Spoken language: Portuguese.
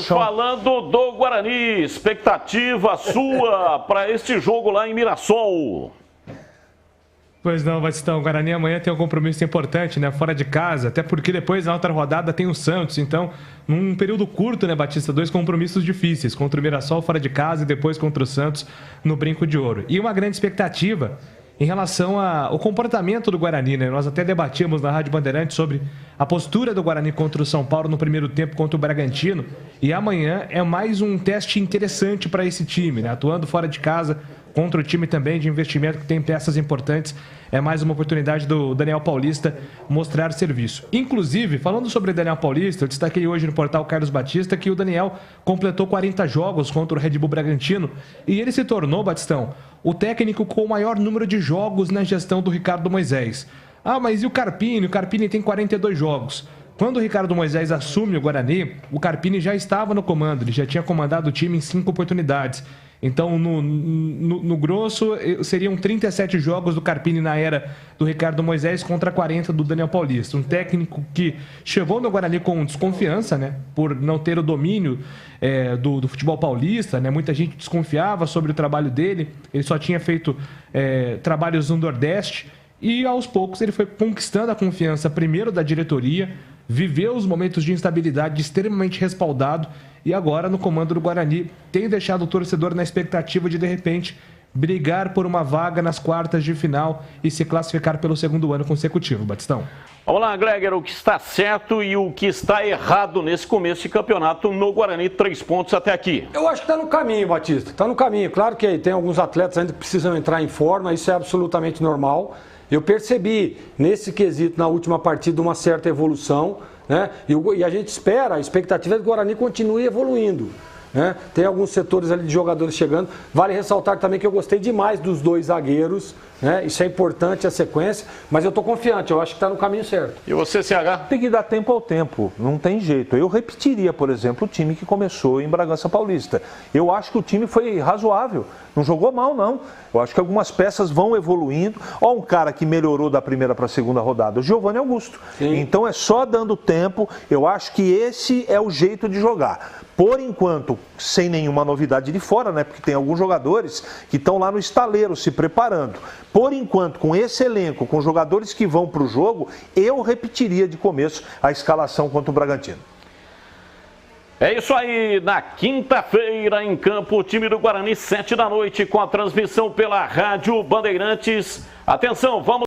falando do Guarani. Expectativa sua para este jogo lá em Mirassol. Pois não, Batistão. O Guarani amanhã tem um compromisso importante, né? Fora de casa, até porque depois na outra rodada tem o Santos. Então, num período curto, né, Batista? 2 compromissos difíceis. Contra o Mirassol fora de casa e depois contra o Santos no Brinco de Ouro. E uma grande expectativa em relação ao comportamento do Guarani, né? Nós até debatíamos na Rádio Bandeirantes sobre a postura do Guarani contra o São Paulo no primeiro tempo contra o Bragantino. E amanhã é mais um teste interessante para esse time, né? Atuando fora de casa contra o time também de investimento que tem peças importantes. É mais uma oportunidade do Daniel Paulista mostrar serviço. Inclusive, falando sobre o Daniel Paulista, eu destaquei hoje no portal Carlos Batista que o Daniel completou 40 jogos contra o Red Bull Bragantino e ele se tornou, Batistão, o técnico com o maior número de jogos na gestão do Ricardo Moisés. Ah, mas e o Carpini? O Carpini tem 42 jogos. Quando o Ricardo Moisés assume o Guarani, o Carpini já estava no comando, ele já tinha comandado o time em 5 oportunidades. Então, no grosso, seriam 37 jogos do Carpini na era do Ricardo Moisés contra 40 do Daniel Paulista. Um técnico que chegou no Guarani com desconfiança, né? Por não ter o domínio do futebol paulista, né? Muita gente desconfiava sobre o trabalho dele. Ele só tinha feito trabalhos no Nordeste. E, aos poucos, ele foi conquistando a confiança, primeiro da diretoria, viveu os momentos de instabilidade extremamente respaldado e agora, no comando do Guarani, tem deixado o torcedor na expectativa de repente, brigar por uma vaga nas quartas de final e se classificar pelo segundo ano consecutivo. Batistão. Vamos lá, Gregor, o que está certo e o que está errado nesse começo de campeonato no Guarani, 3 pontos até aqui. Eu acho que está no caminho, Batista, está no caminho. Claro que tem alguns atletas ainda que precisam entrar em forma, isso é absolutamente normal. Eu percebi, nesse quesito, na última partida, uma certa evolução, né? E a gente espera, a expectativa é que o Guarani continue evoluindo, né? Tem alguns setores ali de jogadores chegando. Vale ressaltar também que eu gostei demais dos 2 zagueiros, né? Isso é importante, a sequência, mas eu estou confiante, eu acho que está no caminho certo. E você, CH? Tem que dar tempo ao tempo, não tem jeito. Eu repetiria, por exemplo, o time que começou em Bragança Paulista. Eu acho que o time foi razoável, não jogou mal, não. Eu acho que algumas peças vão evoluindo. Ó, um cara que melhorou da primeira para a segunda rodada, o Giovani Augusto. Sim. Então é só dando tempo, eu acho que esse é o jeito de jogar. Por enquanto, sem nenhuma novidade de fora, né? Porque tem alguns jogadores que estão lá no estaleiro se preparando. Por enquanto, com esse elenco, com jogadores que vão para o jogo, eu repetiria de começo a escalação contra o Bragantino. É isso aí, na quinta-feira em campo, o time do Guarani, 7 da noite, com a transmissão pela Rádio Bandeirantes. Atenção, vamos...